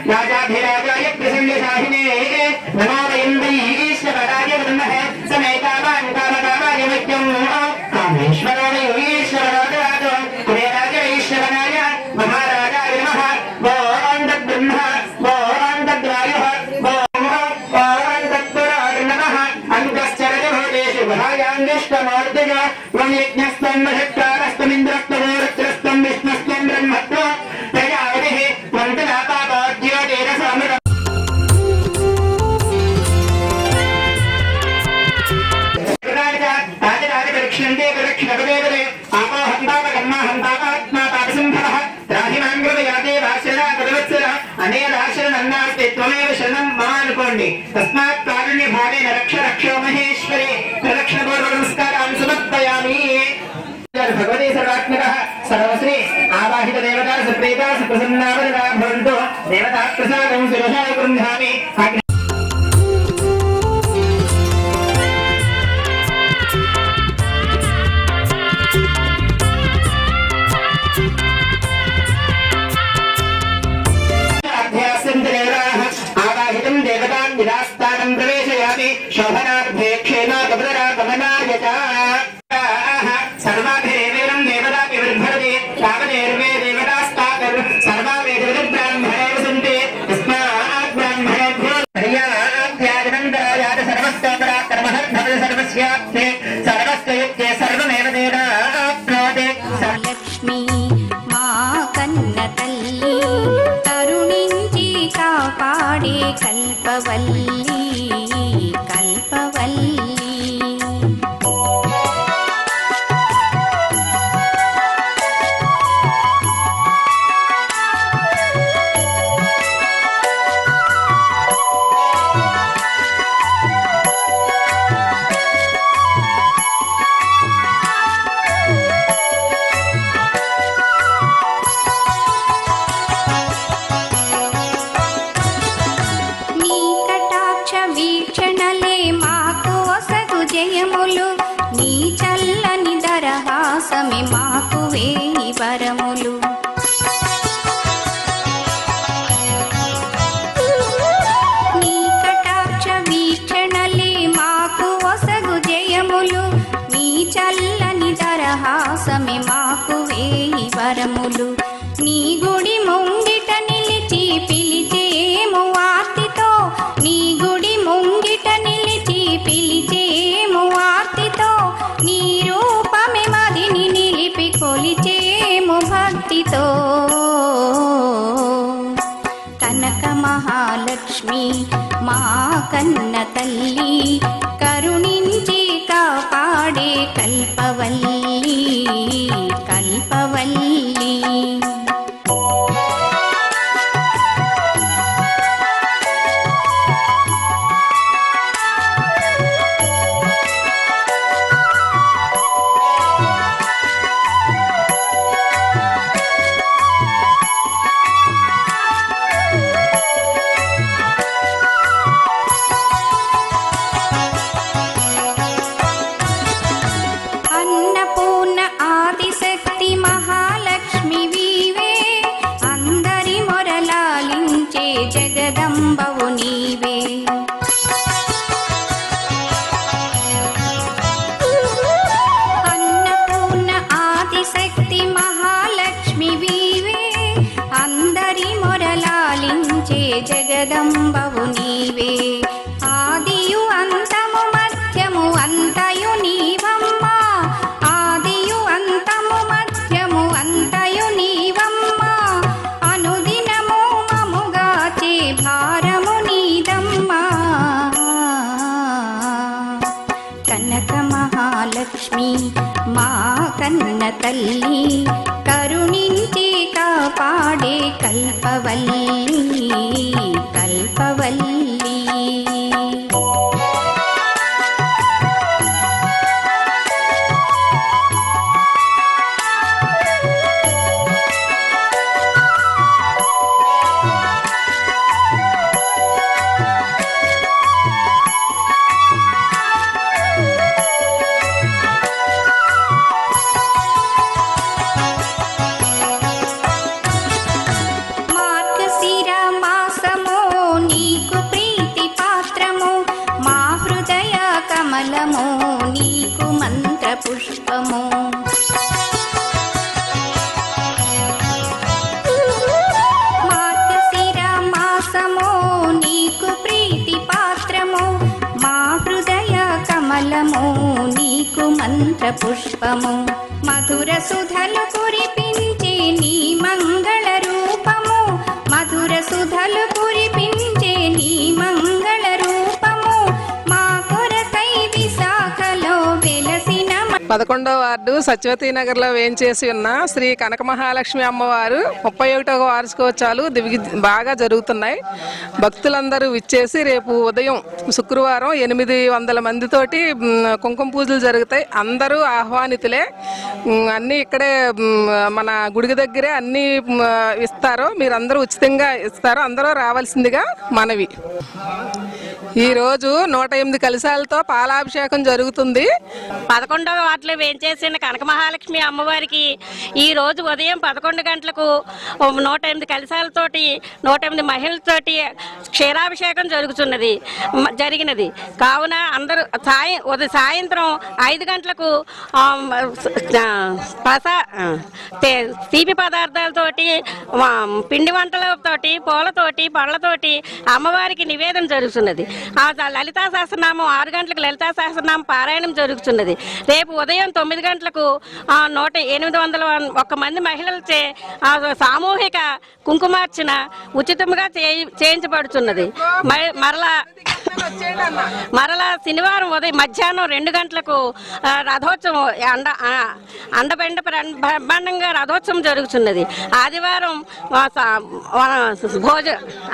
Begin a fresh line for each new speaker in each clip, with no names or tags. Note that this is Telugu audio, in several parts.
राजाधिराजाय प्रसन्नशाहिने नमो वयं वै ईश्वराय ब्रह्मः समेतावान् कामकामाय मह्यं कामेश्वरो वै ईश्वराय कुबेराय ईश्वराय महाराजाय नमः ॐ तद्ब्रह्म ॐ तद्वायुः ॐ तत्पुराय नमः अङ्गश्चरजभूतेषु गुहायाङ्गिष्टमूर्तिज त्वं यज्ञस्त्वं महत्कारस्त्वमिन्द्रस्त्वं रुद्रस्त्वं विष्णुस्त्वं ब्रह्मत्वं प्रजापतिः त्वं तदापापाद्योतिरसमृतम् दक्षिणन्ते प्रदक्षिणपदेपदे आपो हन्तापकर्मा हन्तापात्मा पापसम्भवः त्राहिमाङ्गृतयाते वासरा पदवत्सर अनेकाशरणन्नास्ते त्वमेव शरणं मम अनुकोण्डि तस्मात् कारुण्यभावेन रक्ष रक्षो महेश्वरे प्रदक्षिणपूर्वनमस्कारान् समर्पयामि। भगवते सर्वात्मकः सर्वश्री आवाहित देवता सुप्रीता सुप्रसन्नावरदा भवन्तु देवता प्रसादं सुरक्षाय गृह्णामि। विदास्तानं प्रवेशयामि शोभनार्थे क्षेमागमनागमनाय च सर्वाभिरेवेरं देवतापि विर्भरति तावदेर्वे देवतास्ताकर् सर्वा वेदविदब्राह्मणे वसन्ति तस्मात् ब्राह्मणेभ्यो हर्याद्यादिनन्दरायात सर्वस्तोपराक्रमः सर्वस्याप्ते सर्वस्य युक्ते सर्वमेव देवाप्नोति।
लक्ष्मी मा कन्न तल्ली करुणिंची कापाडे कल्पवल्ली कल्पवल्ली వీక్షణలే మాకు వసగు జయములు నీ చల్లని దరహాసమే మాకు వేయి వరములు నీ కటాక్ష వీక్షణలే మాకు వసగు జయములు నీ చల్లని దరహాసమే మాకు వేయి వరములు నీ గుడి ముంగిట నిలిచి పిలిచేము ఆర్తితో నీ గుడి ముంగిట నిలిచి పిలిచేము ఆర్తితో నీ రూపమే మదిని నిలిపి కొలిచేము భక్తితో కనక మహాలక్ష్మి మా కన్న తల్లి కరుణించి కాపాడే కల్పవల్లి కల్పవల్లి అన్నపూర్ణ ఆదిశక్తి మహాలక్ష్మి వీవే అందరి మొరలాలించే జగదంబవు నీవే అన్నపూర్ణ ఆదిశక్తి మహాలక్ష్మి వీవే అందరి మొరలాలించే జగదంబవు నీవే ఆదియు అంతము మధ్యము అంతయు నీవమ్మ ఆదియు అంతము మధ్యము అంతయు నీవమ్మ అనుదినము మముగాచే భారము నీదమ్మ కనక మహాలక్ష్మి మా కన్న తల్లి కరుణించి కాపాడే కల్పవల్లి కల్పవల్లి మార్గశిర మాస పుష్పము మార్గశిర మాసము నీకు ప్రీతి పాత్రము మా హృదయ కమలము నీకు మంత్ర పుష్పము మధుర సుధలు కురిపించే నీ మంగళ రూపము మధుర సుధలు కురిపించే నీ మంగళ రూపము మా కొరకై విశాఖలో వెలసిన
11వ వార్డు సత్యవతి నగర్లో వేంచేసి ఉన్న శ్రీ కనక మహాలక్ష్మి అమ్మవారు 31వ వార్షికోత్సవాలు బాగా జరుగుతున్నాయి. భక్తులందరూ విచ్చేసి రేపు ఉదయం శుక్రవారం 800 మందితోటి కుంకుమ పూజలు జరుగుతాయి. అందరూ ఆహ్వానితులే. అన్నీ ఇక్కడే మన గుడికి దగ్గరే అన్నీ ఇస్తారు. మీరందరూ ఉచితంగా ఇస్తారు. అందరూ రావాల్సిందిగా మనవి. ఈరోజు 108 కలశాలతో పాలాభిషేకం జరుగుతుంది.
11వ వార్డులో వేంచేసిన కనక మహాలక్ష్మి అమ్మవారికి ఈ రోజు ఉదయం 11 గంటలకు 108 కలశాలతోటి 108 మహిళలతోటి క్షీరాభిషేకం జరిగినది. కావున అందరూ సాయంత్రం 5 గంటలకు తీపి పదార్థాలతోటి పిండి వంటలతోటి పూలతోటి పళ్ళతోటి అమ్మవారికి నివేదన జరుగుతున్నది. ఆ లలితా సహస్రనామం 6 గంటలకు లలితా సహస్రనామం పారాయణం జరుగుతున్నది. రేపు ఉదయం 9 గంటలకు 801 మంది మహిళలచే సామూహిక కుంకుమార్చన ఉచితంగా చేయించబడుతున్నది. మరలా శనివారం ఉదయం మధ్యాహ్నం 2 గంటలకు రథోత్సవం బ్రహ్మాండంగా రథోత్సవం జరుగుతున్నది. ఆదివారం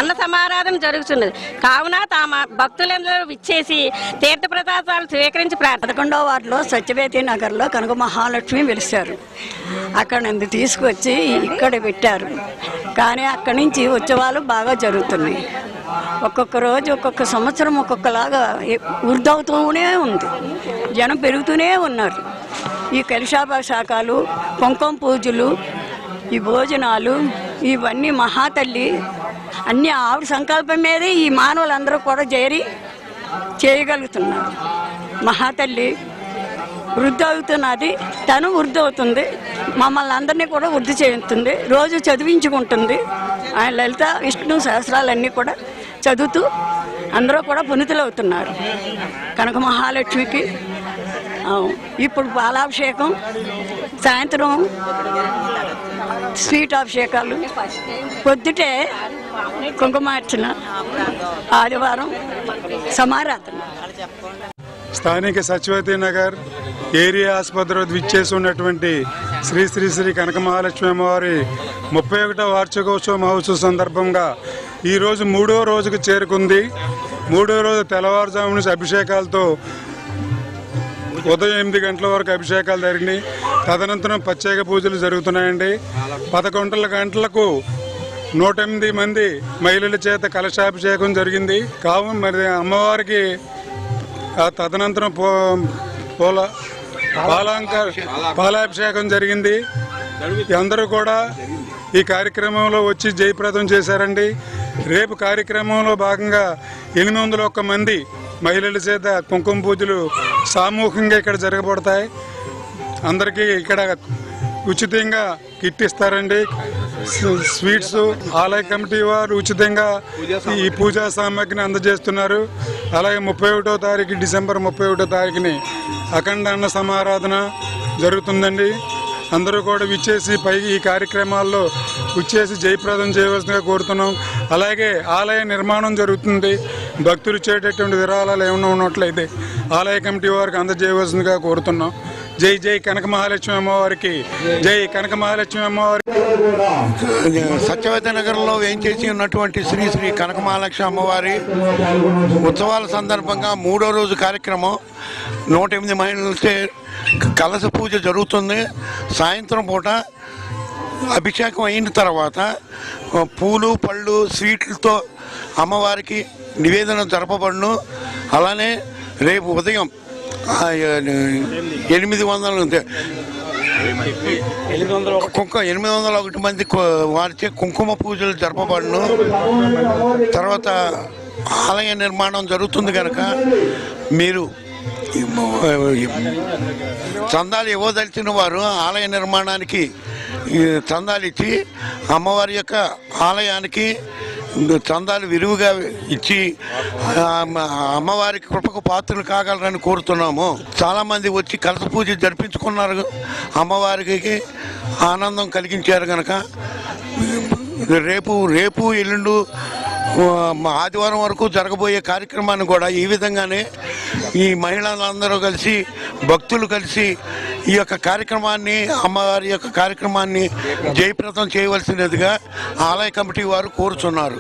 అన్న సమారాధన జరుగుతున్నది. కావున తమ భక్తులందరూ విచ్చేసి తీర్థ ప్రసాదాలు స్వీకరించి
11వ వార్డులో సత్యవేతి నగర్లో కనక మహాలక్ష్మి వెలిశారు. అక్కడ నుండి తీసుకొచ్చి ఇక్కడ పెట్టారు. కానీ అక్కడి నుంచి ఉత్సవాలు బాగా జరుగుతున్నాయి. ఒక్కొక్క రోజు ఒక్కొక్క సంవత్సరం ఒక్కొక్కలాగా వృద్ధవుతూనే ఉంది. జనం పెరుగుతూనే ఉన్నారు. ఈ కలశాభిషేకాలు, కుంకుమ పూజలు, ఈ భోజనాలు ఇవన్నీ మహాతల్లి అన్నీ ఆవిడ సంకల్పం మీదే ఈ మానవులందరూ కూడా చేరి చేయగలుగుతున్నారు. మహాతల్లి వృద్ధి అవుతున్నది, తను వృద్ధి అవుతుంది, మమ్మల్ని అందరినీ కూడా వృద్ధి చేస్తుంది. రోజు చదివించుకుంటుంది. ఆయన లలిత విష్ణు సహస్రాలన్నీ కూడా చదువుతూ అందరూ కూడా పునీతులు అవుతున్నారు. కనక మహాలక్ష్మికి ఇప్పుడు పాలాభిషేకం, సాయంత్రం స్వీట్ అభిషేకాలు, పొద్దుటే కుంకుమార్చన, ఆదివారం సమారాధన.
స్థానిక సత్యవతి నగర్ ఏరియా ఆసుపత్రి వద్ద విచ్చేసి ఉన్నటువంటి శ్రీ శ్రీ శ్రీ కనక మహాలక్ష్మి అమ్మవారి 31వ వార్షికోత్సవ మహోత్సవ సందర్భంగా ఈరోజు 3వ రోజుకు చేరుకుంది. 3వ రోజు తెల్లవారుజాము నుంచి అభిషేకాలతో ఉదయం 8 గంటల వరకు అభిషేకాలు జరిగినాయి. తదనంతరం ప్రత్యేక పూజలు జరుగుతున్నాయండి. 11 గంటలకు 108 మంది మహిళల చేత కలశాభిషేకం జరిగింది. కావున మరి అమ్మవారికి తదనంతరం పాలాభిషేకం జరిగింది. అందరూ కూడా ఈ కార్యక్రమంలో వచ్చి జయప్రదం చేశారండి. రేపు కార్యక్రమంలో భాగంగా 801 మంది మహిళల చేత కుంకుమ పూజలు సామూహికంగా ఇక్కడ జరగబడతాయి. అందరికీ ఇక్కడ ఉచితంగా కిట్ ఇస్తారండి. స్వీట్స్ ఆలయ కమిటీ వారు ఉచితంగా ఈ పూజా సామాగ్రిని అందజేస్తున్నారు. అలాగే 31వ తారీఖు డిసెంబర్ 31వ తారీఖుని అఖండ అన్న సమారాధన జరుగుతుందండి. అందరూ కూడా విచ్చేసి ఈ కార్యక్రమాల్లో విచ్చేసి జయప్రదం చేయవలసిందిగా కోరుతున్నాం. అలాగే ఆలయ నిర్మాణం జరుగుతుంది. భక్తులు ఇచ్చేటటువంటి విరాళాలు ఏమైనా ఉన్నట్లయితే ఆలయ కమిటీ వారికి అందజేయవలసిందిగా కోరుతున్నాం. జై జై కనక మహాలక్ష్మి అమ్మవారికి, జై కనక మహాలక్ష్మి అమ్మవారికి.
సత్యవతి నగర్లో వేయించేసి ఉన్నటువంటి శ్రీ శ్రీ కనక మహాలక్ష్మి అమ్మవారి ఉత్సవాల సందర్భంగా 3వ రోజు కార్యక్రమం 108 మహిళలతో కలశ పూజ జరుగుతుంది. సాయంత్రం పూట అభిషేకం అయిన తర్వాత పూలు పళ్ళు స్వీట్లతో అమ్మవారికి నివేదన జరపబడును. అలానే రేపు ఉదయం 801 మంది వారిచే కుంకుమ పూజలు జరపబడును. తర్వాత ఆలయ నిర్మాణం జరుగుతుంది కనుక మీరు చందాలు ఇవ్వదలిచిన వారు ఆలయ నిర్మాణానికి చందాలు ఇచ్చి అమ్మవారి యొక్క ఆలయానికి చందాలు విరివిగా ఇచ్చి అమ్మవారికి కృపకు పాత్రలు కాగలరని కోరుతున్నాము. చాలామంది వచ్చి కలశ పూజ జరిపించుకున్నారు, అమ్మవారికి ఆనందం కలిగించారు కనుక రేపు ఎల్లుండు ఆదివారం వరకు జరగబోయే కార్యక్రమాన్ని కూడా ఈ విధంగానే ఈ మహిళలందరూ కలిసి భక్తులు కలిసి ఈ యొక్క కార్యక్రమాన్ని అమ్మవారి యొక్క కార్యక్రమాన్ని జయప్రదం చేయవలసినదిగా ఆలయ కమిటీ వారు కోరుచున్నారు.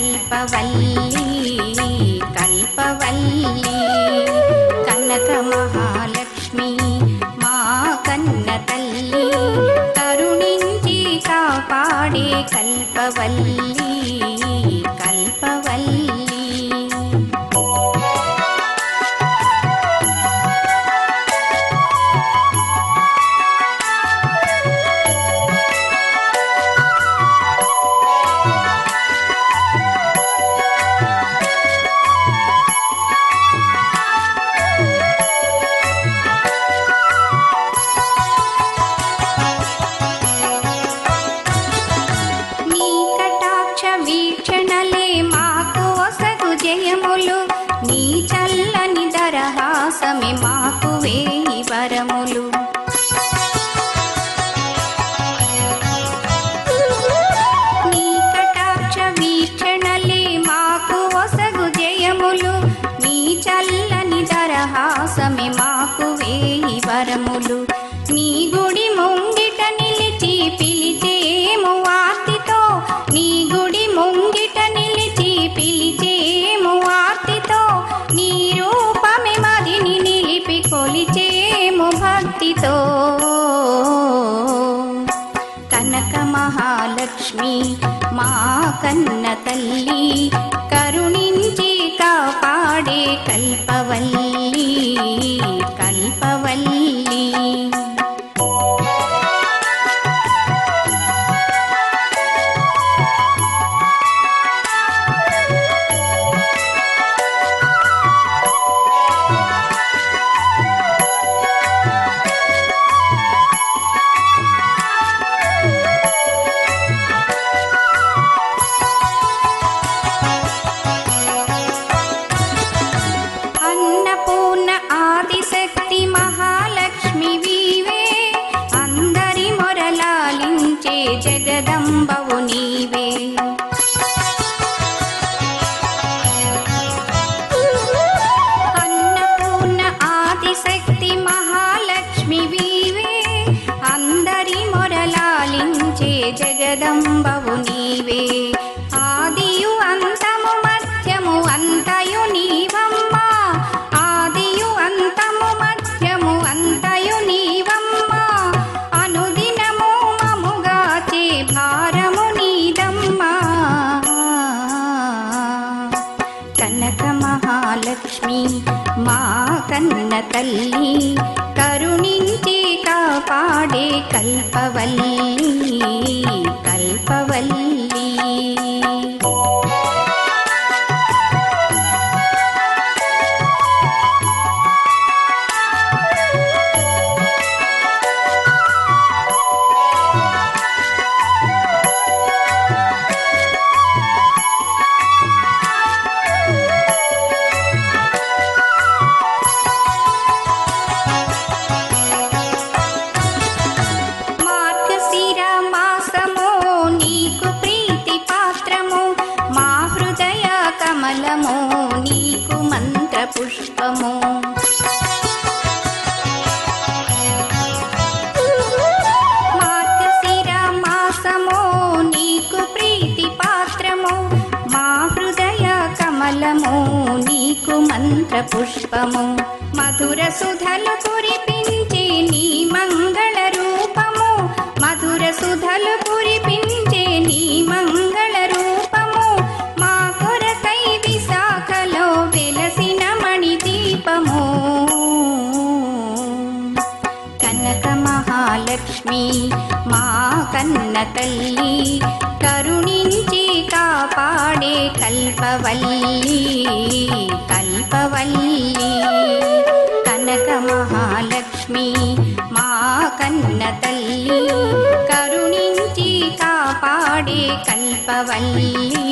కల్పవల్లి కల్పవల్లి కనక మహాలక్ష్మి మా కన్న తల్లి కరుణించి కాపాడే కల్పవల్లి కల్పవల్లి వీక్షణలే మాకు ఒసగు జయములు నీ చల్లని దరహాసమే మాకు వేయి వరములు నీ కటాక్ష వీక్షణలే మాకు ఒసగు జయములు నీ చల్లని దరహాసమే మాకు వేయి వరములు నీ గుడి ముంగిట నిలిచి పిలిచేము ఆర్తితో నీ గుడి ముంగిట నిలిచి పిలిచేము ఆర్తితో నీ రూపమే మదిని నిలిపి కొలిచేము భక్తితో కనక మహాలక్ష్మి మా కన్న తల్లి కరుణించి కాపాడే కల్పవల్లి కల్పవల్లి అన్నపూర్ణ ఆదిశక్తి మహాలక్ష్మి వీవే అందరి మొరలాలించే జగదంబవు నీవే అన్నపూర్ణ ఆదిశక్తి మహాలక్ష్మి వీవే అందరి మొరలాలించే జగదంబవు నీవే ఆదియు అంతము మధ్యము అంతయు నీవమ్మ ఆదియు అంతము మధ్యము అంతయు నీవమ్మ అనుదినము మముగాచే భారము నీదమ్మ కనక మహాలక్ష్మి మా కన్న తల్లి కరుణించి కాపాడే కల్పవల్లి కల్పవల్లి మార్గశిర మాసము నీకు ప్రీతి పాత్రము మా హృదయ కమలము నీకు మంత్ర పుష్పము మార్గశిర మాసము నీకు ప్రీతి పాత్రము మా హృదయ కమలము నీకు మంత్ర పుష్పము మధుర సుధలు కురిపించే నీ మంగళ రూపము మధుర సుధలు కురిపించే నీ మంగళ రూపము మా కొరకై విశాఖలో వెలసిన మణి దీపము కనక మహాలక్ష్మి మా కన్న తల్లి కరుణించి కాపాడే కల్పవల్లి కల్పవల్లి కనక మహాలక్ష్మి మా కన్న తల్లి కరుణించి కాపాడే కల్పవల్లి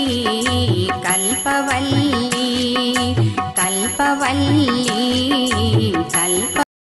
కల్పవల్లి కల్పవల్లి కల్ప